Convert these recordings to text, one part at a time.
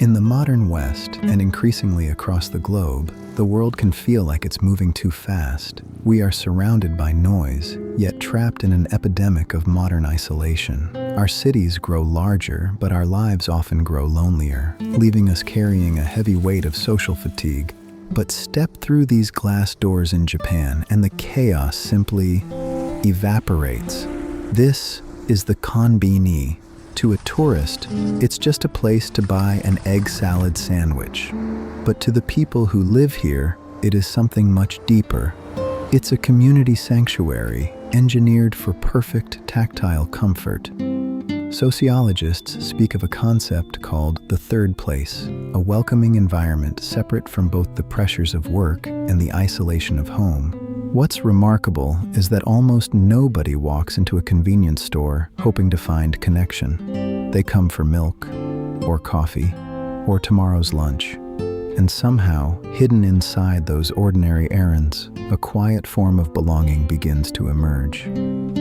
In the modern West, and increasingly across the globe, the world can feel like it's moving too fast. We are surrounded by noise, yet trapped in an epidemic of modern isolation. Our cities grow larger, but our lives often grow lonelier, leaving us carrying a heavy weight of social fatigue. But step through these glass doors in Japan, and the chaos simply evaporates. This is the konbini. To a tourist, it's just a place to buy an egg salad sandwich. But to the people who live here, it is something much deeper. It's a community sanctuary engineered for perfect tactile comfort. Sociologists speak of a concept called the third place, a welcoming environment separate from both the pressures of work and the isolation of home. What's remarkable is that almost nobody walks into a convenience store hoping to find connection. They come for milk, or coffee, or tomorrow's lunch. And somehow, hidden inside those ordinary errands, a quiet form of belonging begins to emerge.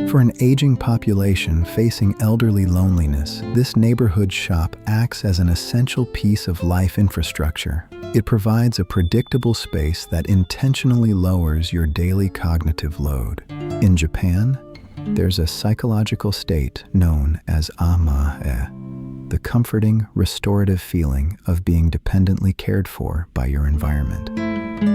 For an aging population facing elderly loneliness, this neighborhood shop acts as an essential piece of life infrastructure. It provides a predictable space that intentionally lowers your daily cognitive load. In Japan, there's a psychological state known as amae, the comforting, restorative feeling of being dependently cared for by your environment.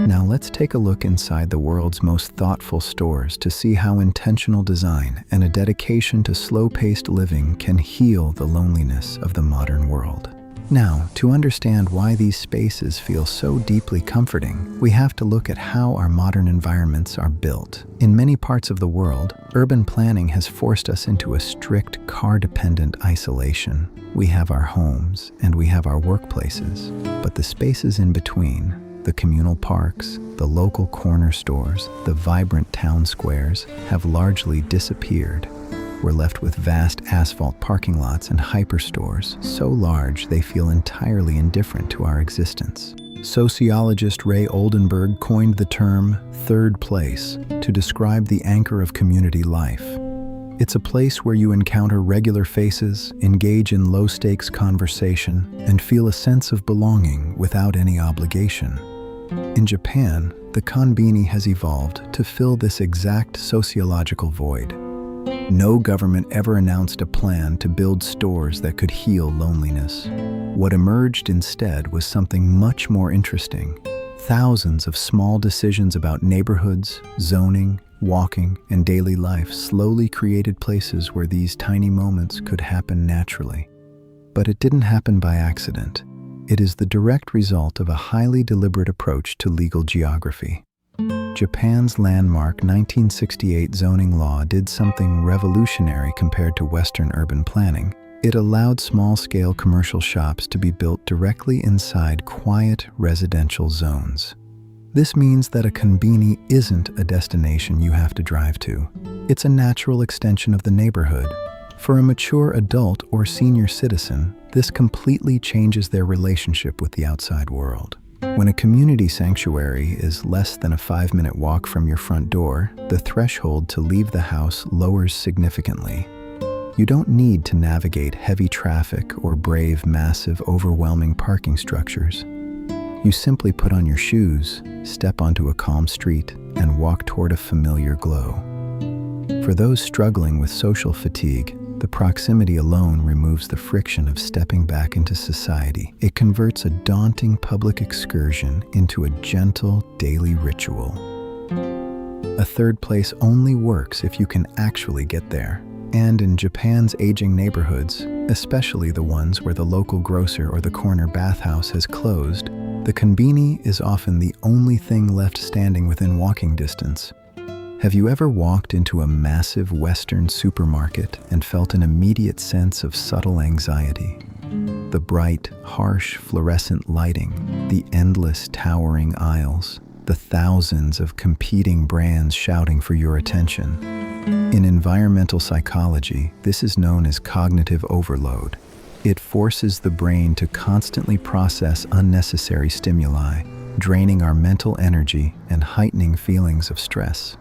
Now let's take a look inside the world's most thoughtful stores to see how intentional design and a dedication to slow-paced living can heal the loneliness of the modern world. Now, to understand why these spaces feel so deeply comforting, we have to look at how our modern environments are built. In many parts of the world, urban planning has forced us into a strict car-dependent isolation. We have our homes and we have our workplaces, but the spaces in between, the communal parks, the local corner stores, the vibrant town squares, have largely disappeared. We're left with vast asphalt parking lots and hyperstores, so large they feel entirely indifferent to our existence. Sociologist Ray Oldenburg coined the term third place to describe the anchor of community life. It's a place where you encounter regular faces, engage in low-stakes conversation, and feel a sense of belonging without any obligation. In Japan, the konbini has evolved to fill this exact sociological void. No government ever announced a plan to build stores that could heal loneliness. What emerged instead was something much more interesting. Thousands of small decisions about neighborhoods, zoning, walking, and daily life slowly created places where these tiny moments could happen naturally. But it didn't happen by accident. It is the direct result of a highly deliberate approach to legal geography. Japan's landmark 1968 zoning law did something revolutionary compared to Western urban planning. It allowed small-scale commercial shops to be built directly inside quiet residential zones. This means that a konbini isn't a destination you have to drive to. It's a natural extension of the neighborhood. For a mature adult or senior citizen, this completely changes their relationship with the outside world. When a community sanctuary is less than a 5-minute walk from your front door, the threshold to leave the house lowers significantly. You don't need to navigate heavy traffic or brave massive, overwhelming parking structures. You simply put on your shoes, step onto a calm street, and walk toward a familiar glow. For those struggling with social fatigue, the proximity alone removes the friction of stepping back into society. It converts a daunting public excursion into a gentle daily ritual. A third place only works if you can actually get there. And in Japan's aging neighborhoods, especially the ones where the local grocer or the corner bathhouse has closed, the konbini is often the only thing left standing within walking distance. Have you ever walked into a massive Western supermarket and felt an immediate sense of subtle anxiety? The bright, harsh, fluorescent lighting, the endless, towering aisles, the thousands of competing brands shouting for your attention. In environmental psychology, this is known as cognitive overload. It forces the brain to constantly process unnecessary stimuli, draining our mental energy and heightening feelings of stress.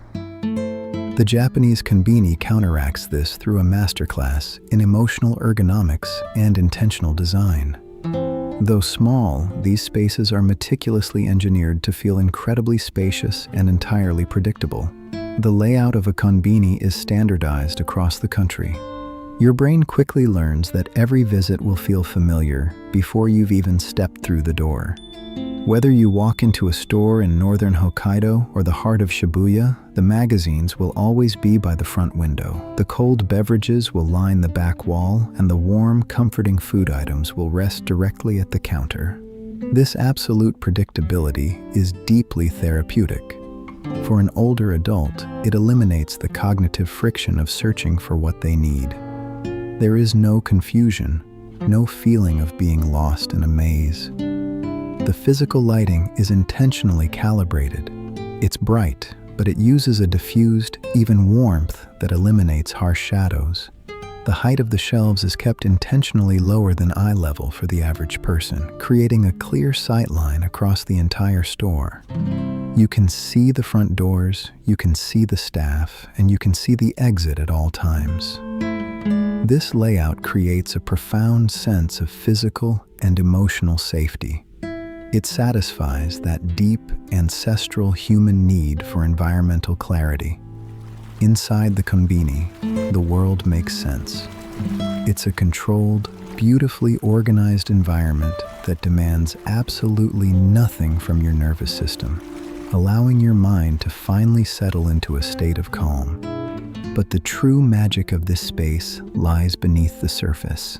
The Japanese konbini counteracts this through a masterclass in emotional ergonomics and intentional design. Though small, these spaces are meticulously engineered to feel incredibly spacious and entirely predictable. The layout of a konbini is standardized across the country. Your brain quickly learns that every visit will feel familiar before you've even stepped through the door. Whether you walk into a store in northern Hokkaido or the heart of Shibuya, the magazines will always be by the front window. The cold beverages will line the back wall, and the warm, comforting food items will rest directly at the counter. This absolute predictability is deeply therapeutic. For an older adult, it eliminates the cognitive friction of searching for what they need. There is no confusion, no feeling of being lost in a maze. The physical lighting is intentionally calibrated. It's bright, but it uses a diffused, even warmth that eliminates harsh shadows. The height of the shelves is kept intentionally lower than eye level for the average person, creating a clear sight line across the entire store. You can see the front doors, you can see the staff, and you can see the exit at all times. This layout creates a profound sense of physical and emotional safety. It satisfies that deep, ancestral human need for environmental clarity. Inside the konbini, the world makes sense. It's a controlled, beautifully organized environment that demands absolutely nothing from your nervous system, allowing your mind to finally settle into a state of calm. But the true magic of this space lies beneath the surface.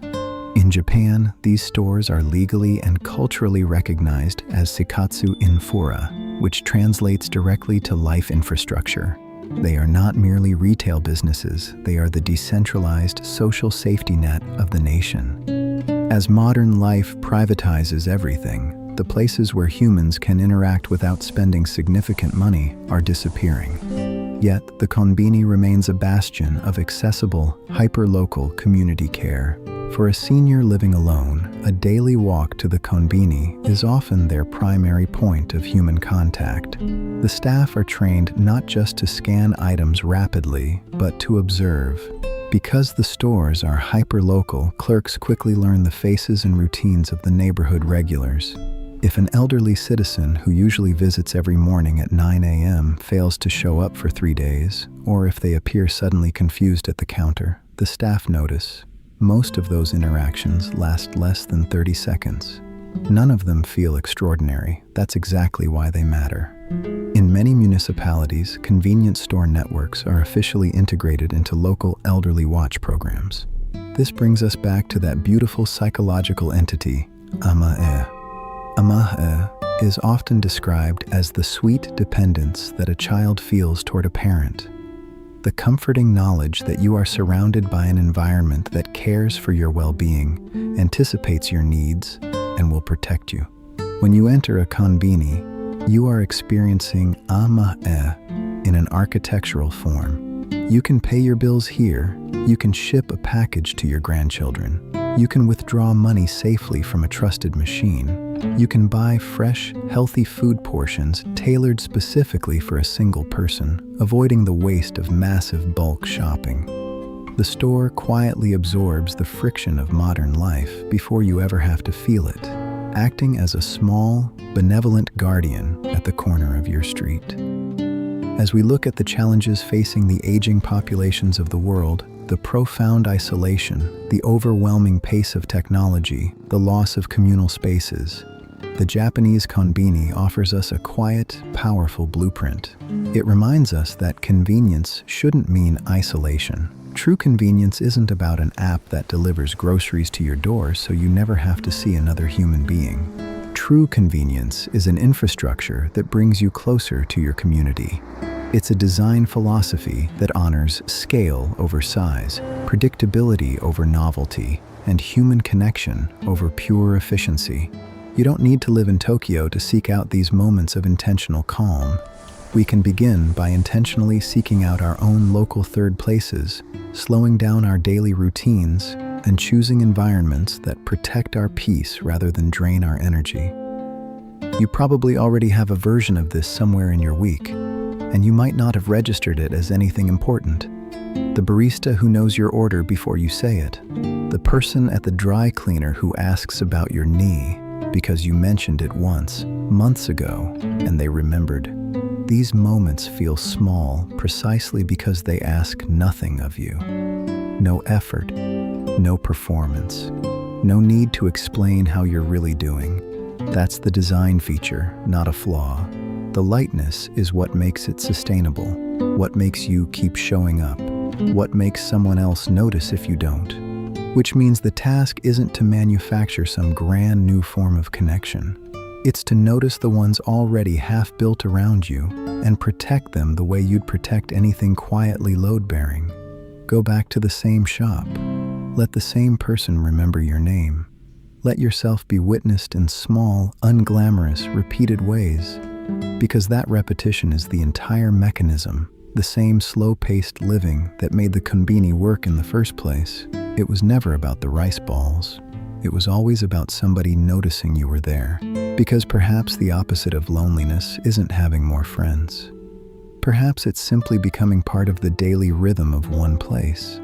In Japan, these stores are legally and culturally recognized as seikatsu infura, which translates directly to life infrastructure. They are not merely retail businesses, they are the decentralized social safety net of the nation. As modern life privatizes everything, the places where humans can interact without spending significant money are disappearing. Yet, the konbini remains a bastion of accessible, hyper-local community care. For a senior living alone, a daily walk to the konbini is often their primary point of human contact. The staff are trained not just to scan items rapidly, but to observe. Because the stores are hyper-local, clerks quickly learn the faces and routines of the neighborhood regulars. If an elderly citizen who usually visits every morning at 9 a.m. fails to show up for 3 days, or if they appear suddenly confused at the counter, the staff notice. Most of those interactions last less than 30 seconds. None of them feel extraordinary. That's exactly why they matter. In many municipalities, convenience store networks are officially integrated into local elderly watch programs. This brings us back to that beautiful psychological entity, amae. Amae is often described as the sweet dependence that a child feels toward a parent. The comforting knowledge that you are surrounded by an environment that cares for your well-being, anticipates your needs, and will protect you. When you enter a konbini, you are experiencing amae in an architectural form. You can pay your bills here, you can ship a package to your grandchildren, you can withdraw money safely from a trusted machine, you can buy fresh, healthy food portions tailored specifically for a single person, avoiding the waste of massive bulk shopping. The store quietly absorbs the friction of modern life before you ever have to feel it, acting as a small, benevolent guardian at the corner of your street. As we look at the challenges facing the aging populations of the world, the profound isolation, the overwhelming pace of technology, the loss of communal spaces, the Japanese konbini offers us a quiet, powerful blueprint. It reminds us that convenience shouldn't mean isolation. True convenience isn't about an app that delivers groceries to your door so you never have to see another human being. True convenience is an infrastructure that brings you closer to your community. It's a design philosophy that honors scale over size, predictability over novelty, and human connection over pure efficiency. You don't need to live in Tokyo to seek out these moments of intentional calm. We can begin by intentionally seeking out our own local third places, slowing down our daily routines, and choosing environments that protect our peace rather than drain our energy. You probably already have a version of this somewhere in your week, and you might not have registered it as anything important. The barista who knows your order before you say it, the person at the dry cleaner who asks about your knee, because you mentioned it once, months ago, and they remembered. These moments feel small precisely because they ask nothing of you. No effort, no performance, no need to explain how you're really doing. That's the design feature, not a flaw. The lightness is what makes it sustainable, what makes you keep showing up, what makes someone else notice if you don't. Which means the task isn't to manufacture some grand new form of connection. It's to notice the ones already half built around you and protect them the way you'd protect anything quietly load-bearing. Go back to the same shop. Let the same person remember your name. Let yourself be witnessed in small, unglamorous, repeated ways. Because that repetition is the entire mechanism, the same slow-paced living that made the konbini work in the first place. It was never about the rice balls. It was always about somebody noticing you were there. Because perhaps the opposite of loneliness isn't having more friends. Perhaps it's simply becoming part of the daily rhythm of one place.